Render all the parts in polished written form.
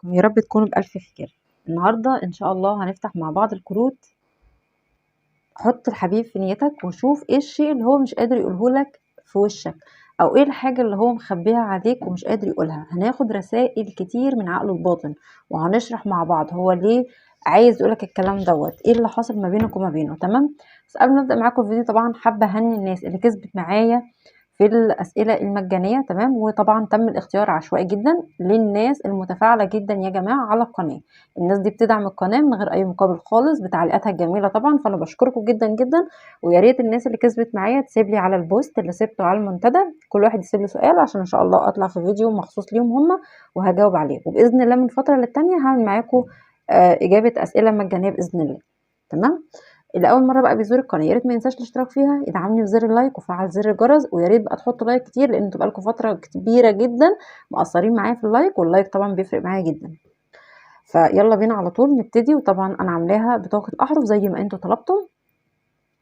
عليكم، يا رب تكونوا بألف خير. النهارده إن شاء الله هنفتح مع بعض الكروت. حط الحبيب في نيتك وشوف إيه الشيء اللي هو مش قادر يقوله لك في وشك، أو إيه الحاجة اللي هو مخبيها عليك ومش قادر يقولها. هناخد رسائل كتير من عقله الباطن وهنشرح مع بعض هو ليه عايز يقولك الكلام دوت، ايه اللي حاصل ما بينك وما بينه. تمام؟ بس قبل ما ابدا معاكم الفيديو طبعا حابه اهني الناس اللي كسبت معايا في الأسئلة المجانية. تمام؟ وطبعا تم الاختيار عشوائي جدا للناس المتفاعلة جدا يا جماعة على القناة. الناس دي بتدعم القناة من غير أي مقابل خالص بتعليقاتها الجميلة طبعا، فأنا بشكركم جدا جدا. ويا ريت الناس اللي كسبت معايا تسيب لي على البوست اللي سبته على المنتدى، كل واحد يسيب لي سؤال عشان إن شاء الله أطلع في فيديو مخصوص ليهم هم وهجاوب عليه. وبإذن الله من فترة للتانية هعمل معاكم إجابة أسئلة مجانية بإذن الله. تمام؟ اللي اول مره بقى بيزور القناه يا ريت ما ينساش الاشتراك فيها، يدعمني بزر اللايك وفعل زر الجرس، ويا ريت بقى تحطوا لايك كتير لان انتوا بقالكم فتره كبيره جدا مقصرين معايا في اللايك، واللايك طبعا بيفرق معايا جدا. فيلا بينا على طول نبتدي. وطبعا انا عاملاها بطاقه احرف زي ما انتوا طلبتم،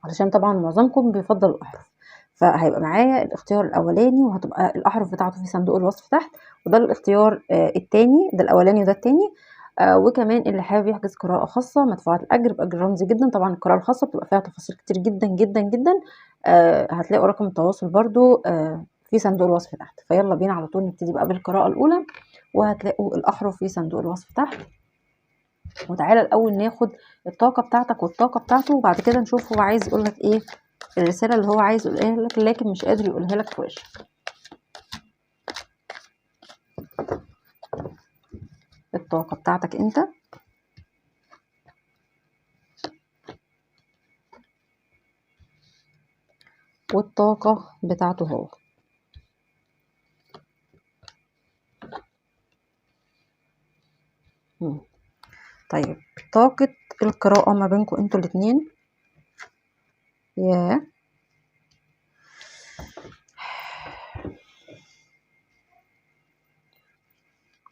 علشان طبعا معظمكم بيفضل الاحرف. فهيبقى معايا الاختيار الاولاني وهتبقى الاحرف بتاعته في صندوق الوصف تحت، وده الاختيار التاني، ده الاولاني وده التاني. وكمان اللي حابب يحجز قراءة خاصة مدفوعة الأجر بأجر رمزي جدا. طبعا القراءة الخاصة بتبقى فيها تفاصيل كتير جدا جدا جدا. هتلاقوا رقم التواصل برضو في صندوق الوصف تحت. فيلا بينا على طول نبتدي بقى بالقراءة الأولى، وهتلاقوا الأحرف في صندوق الوصف تحت. وتعالى الأول ناخد الطاقة بتاعتك والطاقة بتاعته، وبعد كده نشوف هو عايز يقولك ايه الرسالة اللي هو عايز يقولها لك لكن مش قادر يقولها لك في وشك. الطاقة بتاعتك انت، والطاقة بتاعته هو. طيب طاقة القراءة ما بينكم انتوا الاتنين. ياه،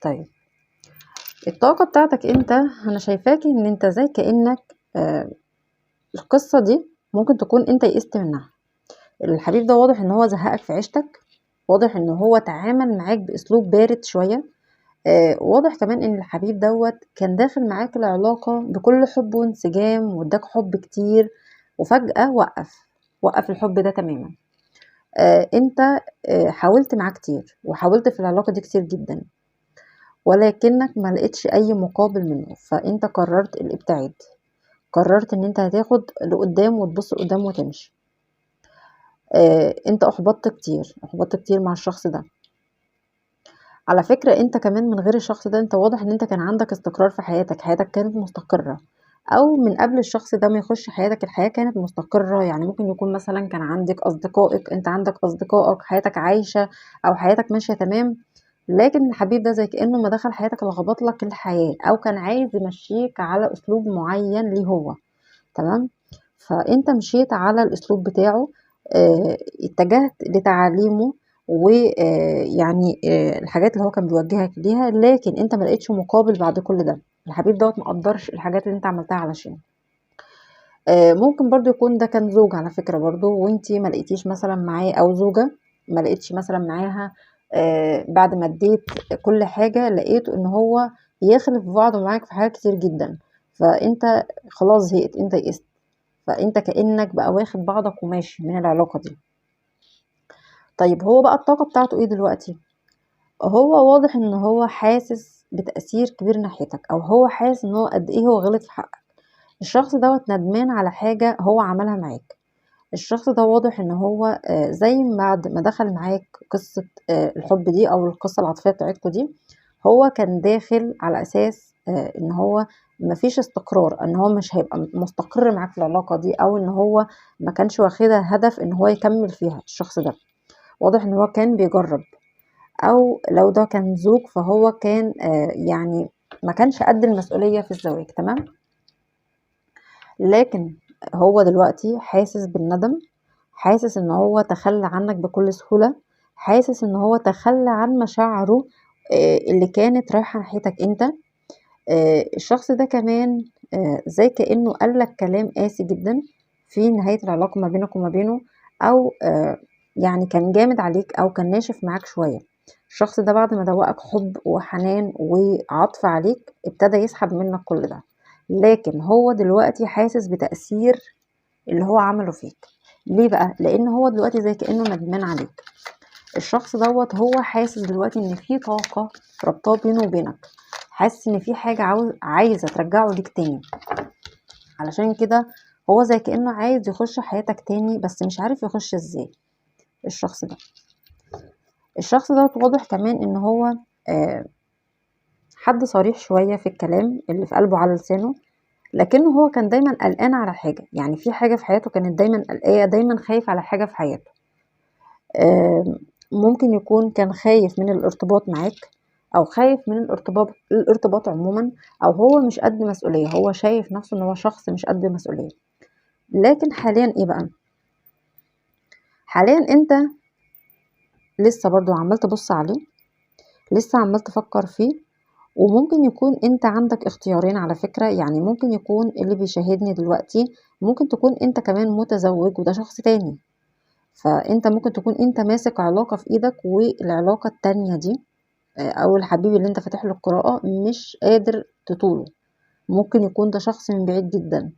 طيب الطاقة بتاعتك انت، انا شايفاك ان انت زي كأنك القصة دي ممكن تكون انت يئست منها. الحبيب ده واضح ان هو زهقك في عيشتك، واضح ان هو تعامل معاك باسلوب بارد شوية. واضح كمان ان الحبيب دوت كان داخل معاك العلاقة بكل حب وانسجام واداك حب كتير، وفجأة وقف الحب ده تماما. انت حاولت معاه كتير وحاولت في العلاقة دي كتير جدا، ولكنك ما لقيتش اي مقابل منه. فانت قررت الابتعاد، قررت ان انت هتاخد لقدام وتبص لقدام وتمشي. انت احبطت كتير مع الشخص ده. على فكرة انت كمان من غير الشخص ده، انت واضح ان انت كان عندك استقرار في حياتك كانت مستقرة، او من قبل الشخص ده ما يخش حياتك الحياة كانت مستقرة. يعني ممكن يكون مثلا كان عندك اصدقائك، انت عندك اصدقائك، حياتك عايشة او حياتك ماشية تمام. لكن الحبيب ده زي كأنه ما دخل حياتك لخبط لك الحياة، او كان عايز يمشيك على اسلوب معين ليه هو. تمام؟ فانت مشيت على الاسلوب بتاعه، اتجهت لتعاليمه ويعني الحاجات اللي هو كان بيوجهك ليها، لكن انت ما لقيتش مقابل بعد كل ده. الحبيب دوت مقدرش الحاجات اللي انت عملتها علشان ممكن برضو يكون ده كان زوج على فكرة برضو، وانتي ما لقيتيش مثلا معاه، او زوجة ما لقيتش مثلا معاها. بعد ما اديت كل حاجة لقيته ان هو يخلف بعضه معاك في حاجات كتير جدا، فانت خلاص زهقت، انت يئست. فانت كأنك بقى واخد بعضك وماشي من العلاقة دي. طيب هو بقى الطاقة بتاعته ايه دلوقتي؟ هو واضح ان هو حاسس بتأثير كبير ناحيتك، او هو حاسس ان هو قد ايه هو غلط في حقك. الشخص دوت ندمان على حاجة هو عملها معاك. الشخص ده واضح ان هو زي بعد ما دخل معاك قصة الحب دي او القصة العاطفية بتاعتكم دي، هو كان داخل على اساس ان هو مفيش استقرار، ان هو مش هيبقى مستقر معاك في العلاقة دي، او ان هو ما كانش واخدها هدف ان هو يكمل فيها. الشخص ده واضح ان هو كان بيجرب، او لو ده كان زوج فهو كان يعني ما كانش قد المسؤولية في الزواج. تمام؟ لكن هو دلوقتي حاسس بالندم، حاسس ان هو تخلى عنك بكل سهولة، حاسس ان هو تخلى عن مشاعره اللي كانت رايحة ناحيتك انت. الشخص ده كمان زي كأنه قالك كلام قاسي جدا في نهاية العلاقة ما بينك وما بينه، او يعني كان جامد عليك او كان ناشف معاك شوية. الشخص ده بعد ما دوقك حب وحنان وعطف عليك ابتدى يسحب منك كل ده، لكن هو دلوقتي حاسس بتأثير اللي هو عمله فيك. ليه بقى؟ لان هو دلوقتي زي كأنه ندمان عليك. الشخص دوت هو حاسس دلوقتي ان في طاقة ربطاه بينه وبينك، حاسس ان في حاجة عايزة ترجعه ليك تاني. علشان كده هو زي كأنه عايز يخش حياتك تاني بس مش عارف يخش ازاي. الشخص ده واضح كمان ان هو آه، حد صريح شوية في الكلام اللي في قلبه على لسانه، لكنه هو كان دايما قلقان على حاجة، يعني في حاجة في حياته كانت دايما قلقانة، دايما خايف على حاجة في حياته. ممكن يكون كان خايف من الارتباط معاك، او خايف من الارتباط عموما، او هو مش قد مسؤولية، هو شايف نفسه ان هو شخص مش قد مسؤولية. لكن حاليا ايه بقى؟ حاليا انت لسه برضو عمال تبص عليه، لسه عمال تفكر فيه، وممكن يكون انت عندك اختيارين على فكرة. يعني ممكن يكون اللي بيشاهدني دلوقتي ممكن تكون انت كمان متزوج وده شخص تاني، فانت ممكن تكون انت ماسك علاقة في ايدك، والعلاقة التانية دي او الحبيب اللي انت فاتح له القراءة مش قادر تطوله. ممكن يكون ده شخص من بعيد جدا،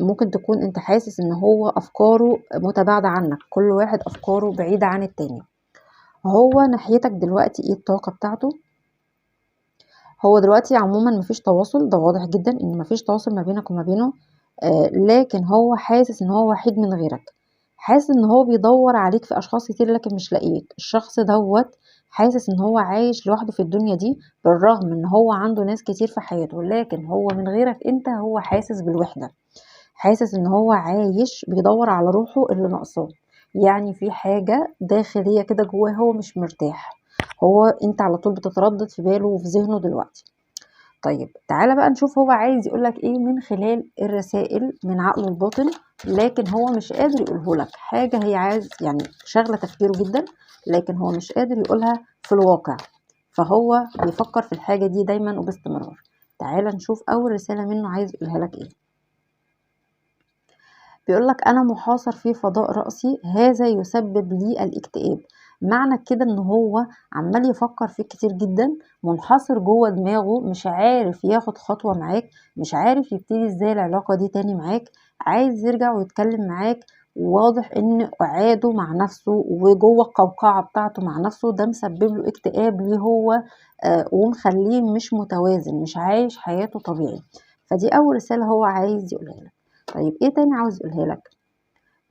ممكن تكون انت حاسس ان هو افكاره متباعدة عنك، كل واحد افكاره بعيدة عن التاني. هو ناحيتك دلوقتي ايه الطاقة بتاعته؟ هو دلوقتي عموما مفيش تواصل، ده واضح جدا ان مفيش تواصل ما بينك وما بينه. لكن هو حاسس ان هو وحيد من غيرك، حاسس ان هو بيدور عليك في اشخاص كتير لكن مش لاقيك. الشخص دوت حاسس ان هو عايش لوحده في الدنيا دي، بالرغم ان هو عنده ناس كتير في حياته، لكن هو من غيرك انت هو حاسس بالوحدة، حاسس ان هو عايش بيدور على روحه اللي ناقصاه. يعني في حاجة داخلية كده جواه هو مش مرتاح، هو انت على طول بتتردد في باله وفي ذهنه دلوقتي. طيب تعالى بقى نشوف هو عايز يقولك ايه من خلال الرسائل من عقله الباطن، لكن هو مش قادر يقوله لك. حاجة هي عايز يعني شغلة تفكيره جدا، لكن هو مش قادر يقولها في الواقع، فهو بيفكر في الحاجة دي دايما وباستمرار. تعالى نشوف اول رسالة منه عايز يقولها لك ايه. بيقولك أنا محاصر في فضاء رأسي، هذا يسبب لي الاكتئاب. معنى كده ان هو عمال يفكر فيك كتير جدا، منحصر جوه دماغه، مش عارف ياخد خطوة معاك، مش عارف يبتدي ازاي العلاقة دي تاني معاك، عايز يرجع ويتكلم معاك. واضح ان قعاده مع نفسه وجوه القوقعة بتاعته مع نفسه ده مسبب له اكتئاب ليه هو، ومخليه مش متوازن، مش عايش حياته طبيعي. فدي اول رسالة هو عايز يقولها لك. طيب ايه تاني عاوز يقولها لك؟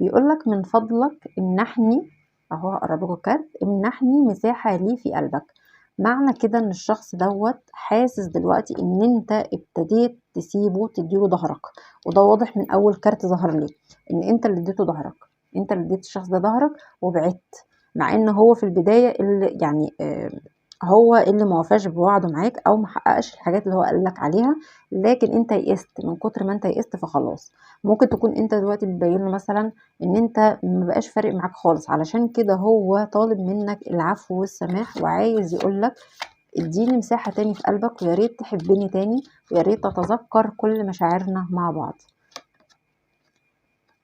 بيقولك من فضلك امنحني، اهو هقرب لكم الكارت، امنحني مساحة لي في قلبك. معنى كده ان الشخص دوت حاسس دلوقتي ان انت ابتديت تسيبه، تديله ظهرك. وده واضح من اول كارت ظهر لي ان انت اللي اديته ظهرك، انت اللي اديت الشخص ده ظهرك وبعدت، مع ان هو في البداية اللي يعني هو اللي موفاش بوعده معاك او محققش الحاجات اللي هو قالك عليها، لكن انت يئست. من كتر ما انت يئست فخلاص. ممكن تكون انت دلوقتي بتبين له مثلا ان انت مبقاش فارق معاك خالص، علشان كده هو طالب منك العفو والسماح، وعايز يقولك اديني مساحة تاني في قلبك، ويا ريت تحبني تاني، ويا ريت تتذكر كل مشاعرنا مع بعض.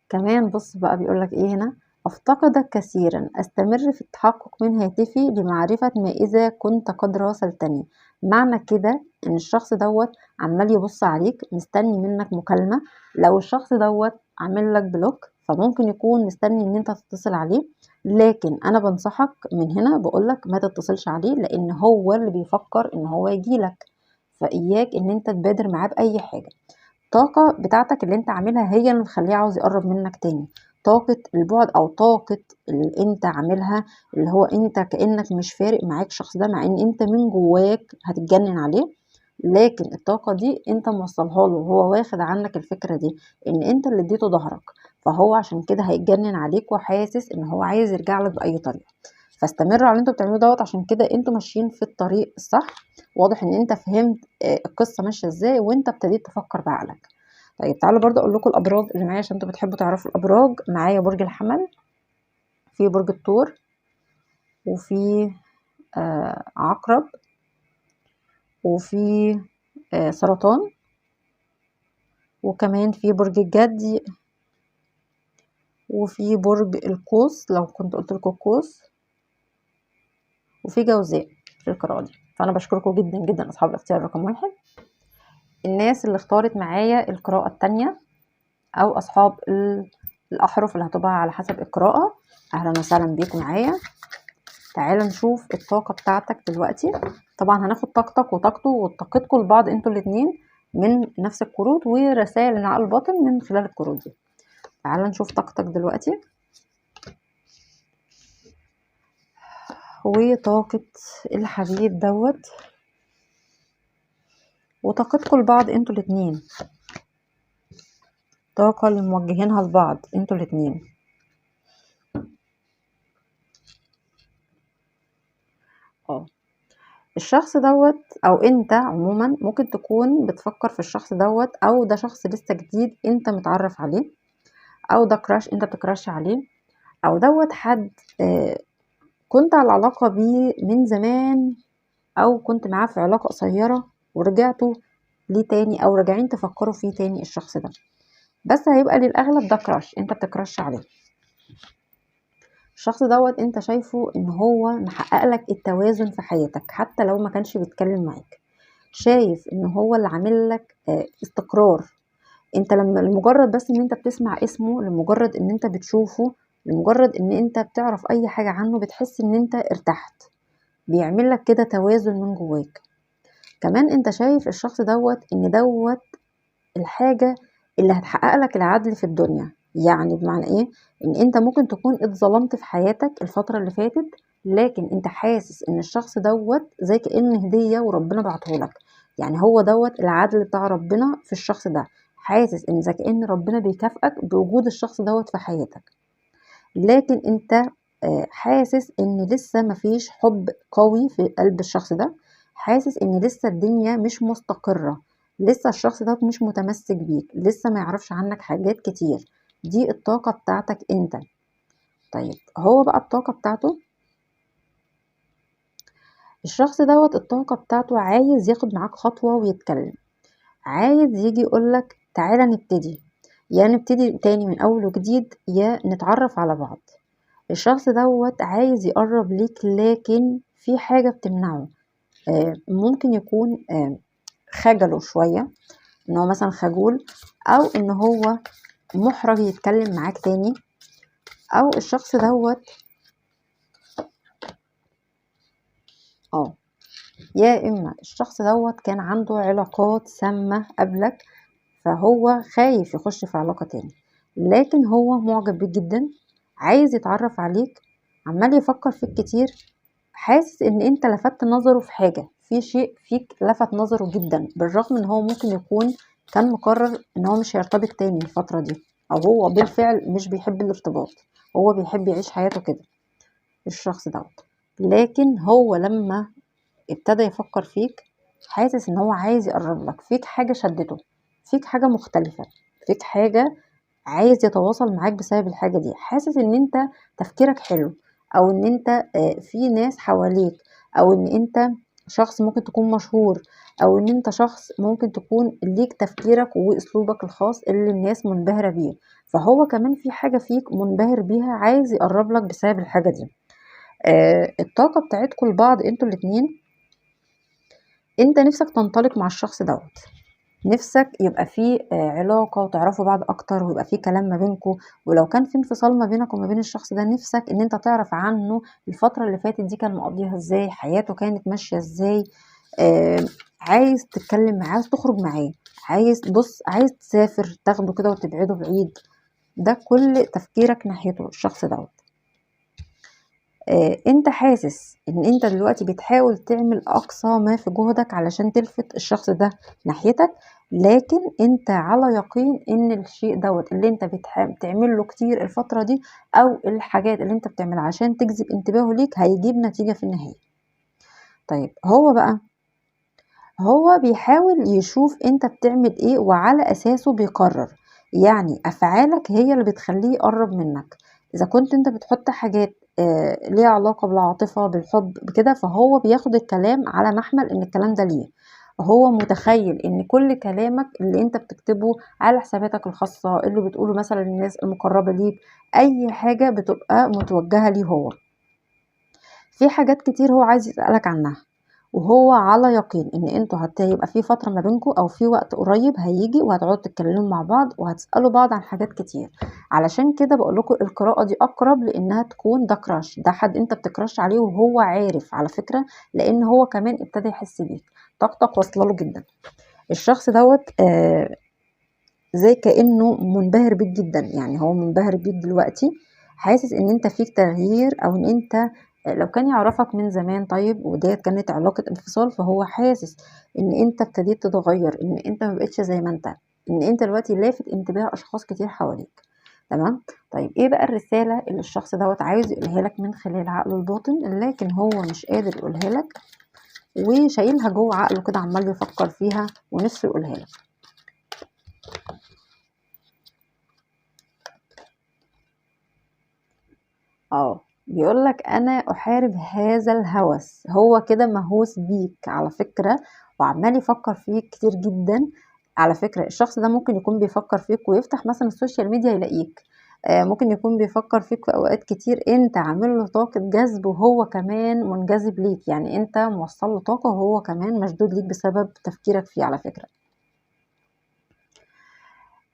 كمان بص بقى بيقولك ايه هنا، افتقدك كثيرا، استمر في التحقق من هاتفي لمعرفة ما اذا كنت قد راسلتني. معنى كده ان الشخص دوت عمال يبص عليك، مستني منك مكالمة. لو الشخص دوت عامل لك بلوك فممكن يكون مستني ان انت تتصل عليه، لكن انا بنصحك من هنا بقولك ما تتصلش عليه، لان هو اللي بيفكر ان هو يجيلك، فاياك ان انت تبادر معاه باي حاجة. الطاقة بتاعتك اللي انت عاملها هي اللي مخليه عاوز يقرب منك تاني. طاقة البعد او طاقة اللي انت عاملها، اللي هو انت كأنك مش فارق معاك الشخص ده، مع ان انت من جواك هتتجنن عليه، لكن الطاقة دي انت موصلها له وهو واخد عنك الفكرة دي ان انت اللي اديته ظهرك، فهو عشان كده هيتجنن عليك وحاسس ان هو عايز يرجع لك بأي طريقة. فاستمروا على اللي انتوا بتعملوه دوت، عشان كده انتوا ماشيين في الطريق الصح. واضح ان انت فهمت القصة ماشية ازاي، وانت ابتديت تفكر بعقلك. طيب تعالوا برضو اقول لكم الابراج اللي معايا، عشان انتوا بتحبوا تعرفوا الابراج. معايا برج الحمل، في برج الثور، وفي عقرب، وفي سرطان، وكمان في برج الجدي، وفي برج القوس لو كنت قلت لكم القوس، وفي جوزاء في القراءة دي. فأنا بشكركم جدا جدا أصحاب الاختيار رقم 1. الناس اللي اختارت معايا القراءة التانية أو أصحاب الأحرف اللي هتبقى على حسب القراءة، أهلا وسهلا بيكم معايا. تعال نشوف الطاقة بتاعتك دلوقتي. طبعا هناخد طاقتك وطاقته وطاقتكم لبعض انتوا الاتنين من نفس الكروت، ورسائل العقل الباطن من خلال الكروت دي. تعال نشوف طاقتك دلوقتي وطاقة الحبيب دوت وطاقتكم لبعض انتوا الاتنين، طاقة اللي موجهينها لبعض انتوا الاتنين. الشخص دوت او انت عموما ممكن تكون بتفكر في الشخص دوت، او ده شخص لسه جديد انت متعرف عليه، او ده كراش انت بتكراش عليه، او دوت حد كنت على علاقة بيه من زمان، او كنت معاه في علاقة قصيرة ورجعتوا ليه تاني، او راجعين تفكروا فيه تاني الشخص ده، بس هيبقى للاغلب ده كراش انت بتكراش عليه. الشخص دوت انت شايفه ان هو محقق لك التوازن في حياتك حتى لو ما كانش بيتكلم معاك، شايف ان هو اللي عامل لك استقرار. انت لما لمجرد بس ان انت بتسمع اسمه، لمجرد ان انت بتشوفه، لمجرد ان انت بتعرف اي حاجة عنه بتحس ان انت ارتحت، بيعمل لك كده توازن من جواك. كمان انت شايف الشخص دوت ان دوت الحاجة اللي هتحقق لك العدل في الدنيا. يعني بمعنى ايه؟ ان انت ممكن تكون اتظلمت في حياتك الفترة اللي فاتت، لكن انت حاسس ان الشخص دوت زي كأن هدية وربنا بعته لك، يعني هو دوت العدل بتاع ربنا في الشخص ده، حاسس ان زي كأن ربنا بيكافئك بوجود الشخص دوت في حياتك. لكن انت حاسس ان لسه مفيش حب قوي في قلب الشخص ده، حاسس ان لسه الدنيا مش مستقرة، لسه الشخص ده مش متمسك بيك، لسه ما يعرفش عنك حاجات كتير. دي الطاقة بتاعتك انت. طيب هو بقى الطاقة بتاعته، الشخص دوت الطاقة بتاعته عايز ياخد معاك خطوة ويتكلم، عايز يجي يقولك تعالى نبتدي، يا نبتدي تاني من اول وجديد يا نتعرف على بعض. الشخص دوت عايز يقرب ليك، لكن في حاجة بتمنعه. ممكن يكون خجله شوية، ان هو مثلا خجول، او ان هو محرج يتكلم معاك تاني، او الشخص دوت يا اما الشخص دوت كان عنده علاقات سامة قبلك، فهو خايف يخش في علاقة تاني، لكن هو معجب بيك جدا، عايز يتعرف عليك، عمال يفكر فيك كتير، حاسس ان انت لفت نظره في حاجة، في شيء فيك لفت نظره جدا، بالرغم ان هو ممكن يكون كان مقرر ان هو مش هيرتبط تاني الفترة دي، او هو بالفعل مش بيحب الارتباط، هو بيحب يعيش حياته كده الشخص دوت. لكن هو لما ابتدى يفكر فيك، حاسس ان هو عايز يقرب لك، فيك حاجة شدته، فيك حاجة مختلفة، فيك حاجة عايز يتواصل معاك بسبب الحاجة دي، حاسس ان انت تفكيرك حلو، او ان انت في ناس حواليك، او ان انت شخص ممكن تكون مشهور، او ان انت شخص ممكن تكون ليك تفكيرك واسلوبك الخاص اللي الناس منبهرة بيه، فهو كمان في حاجة فيك منبهر بيها، عايز يقرب لك بسبب الحاجة دي. الطاقة بتاعتكم لبعض انتوا الاتنين، انت نفسك تنطلق مع الشخص دوت، نفسك يبقى فيه علاقة وتعرفوا بعض اكتر، ويبقى فيه كلام ما بينكم، ولو كان في انفصال ما بينك وما بين الشخص ده، نفسك ان انت تعرف عنه الفترة اللي فاتت دي كان مقضيها ازاي، حياته كانت ماشية ازاي، عايز تتكلم معاه، عايز تخرج معاه، عايز تسافر تاخده كده وتبعده بعيد. ده كل تفكيرك ناحيته الشخص دوت. انت حاسس ان انت دلوقتي بتحاول تعمل اقصى ما في جهدك علشان تلفت الشخص ده ناحيتك، لكن انت على يقين ان الشيء دوت اللي انت بتعمل له كتير الفترة دي، او الحاجات اللي انت بتعملها عشان تجذب انتباهه ليك، هيجيب نتيجة في النهاية. طيب هو بيحاول يشوف انت بتعمل ايه، وعلى اساسه بيقرر، يعني افعالك هي اللي بتخليه يقرب منك. اذا كنت انت بتحط حاجات ليها علاقة بالعاطفة بالحب بكده، فهو بياخد الكلام على محمل ان الكلام ده ليه، هو متخيل ان كل كلامك اللي انت بتكتبه على حساباتك الخاصة، اللي بتقوله مثلا للناس المقربة ليك، اي حاجة بتبقى متوجهة ليه هو. في حاجات كتير هو عايز يسألك عنها، وهو على يقين ان انتوا هيبقى في فترة ما بينكم او في وقت قريب هيجي وهتقعدوا تتكلموا مع بعض وهتسألوا بعض عن حاجات كتير. علشان كده بقول لكم القراءة دي اقرب لانها تكون ده كراش، ده حد انت بتكراش عليه وهو عارف على فكرة، لان هو كمان ابتدى يحس بيك، طاقتك واصله له جدا. الشخص دوت زي كأنه منبهر بيك جدا، يعني هو منبهر بيك دلوقتي، حاسس ان انت فيك تغيير او ان انت لو كان يعرفك من زمان طيب وديت كانت علاقة انفصال، فهو حاسس ان انت ابتديت تتغير، ان انت مبقتش زي ما انت، ان انت دلوقتي لافت انتباه اشخاص كتير حواليك. تمام. طيب ايه بقى الرسالة اللي الشخص دوت عايز يقولها لك من خلال عقله الباطن لكن هو مش قادر يقولها لك وشايلها جوه عقله كده عمال يفكر فيها ونفسه يقولها لك؟ بيقولك انا احارب هذا الهوس، هو كده مهووس بيك على فكرة وعمال يفكر فيك كتير جدا. على فكرة الشخص ده ممكن يكون بيفكر فيك ويفتح مثلا السوشيال ميديا يلاقيك، ممكن يكون بيفكر فيك في اوقات كتير انت عامل له طاقة جذب وهو كمان منجذب ليك، يعني انت موصل له طاقة وهو كمان مشدود ليك بسبب تفكيرك فيه على فكرة.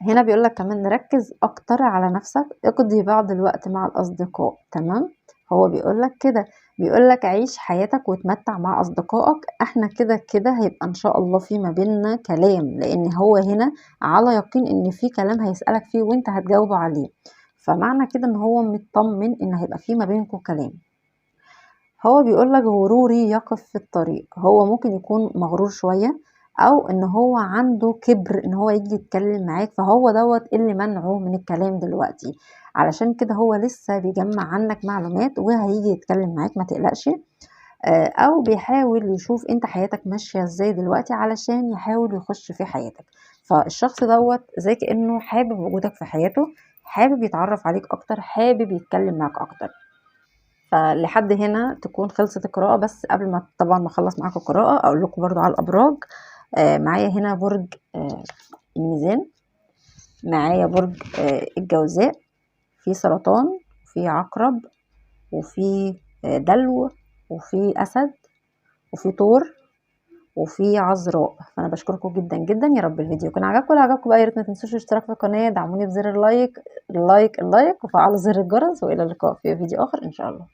هنا بيقول لك كمان ركز اكتر على نفسك، اقضي بعض الوقت مع الاصدقاء. تمام. هو بيقول لك كده، بيقول لك عيش حياتك وتمتع مع اصدقائك، احنا كده كده هيبقى ان شاء الله في ما بيننا كلام، لان هو هنا على يقين ان في كلام هيسألك فيه وانت هتجاوبه عليه، فمعنى كده ان هو مطمن ان هيبقى في ما بينكم كلام. هو بيقول لك غروري يقف في الطريق، هو ممكن يكون مغرور شوية او ان هو عنده كبر ان هو يجي يتكلم معاك، فهو دوت اللي منعه من الكلام دلوقتي، علشان كده هو لسه بيجمع عنك معلومات وهيجي يتكلم معاك ما تقلقش. او بيحاول يشوف انت حياتك ماشية ازاي دلوقتي علشان يحاول يخش في حياتك، فالشخص دوت زي كأنه حابب وجودك في حياته، حابب يتعرف عليك اكتر، حابب يتكلم معاك اكتر. فلحد هنا تكون خلصت القراءة، بس قبل ما طبعا ما اخلص معاكم القراءة اقول لكم برضو على الابراج. معايا هنا برج الميزان، معايا برج الجوزاء، في سرطان، في عقرب، وفي دلو، وفي اسد، وفي طور، وفي عذراء. فانا بشكركم جدا جدا، يا رب الفيديو يكون عجبكم، لو عجبكم بقى يا ريت ما تنسوش الاشتراك في القناه، دعموني بزر اللايك وفعلوا زر الجرس، والى اللقاء في فيديو اخر ان شاء الله.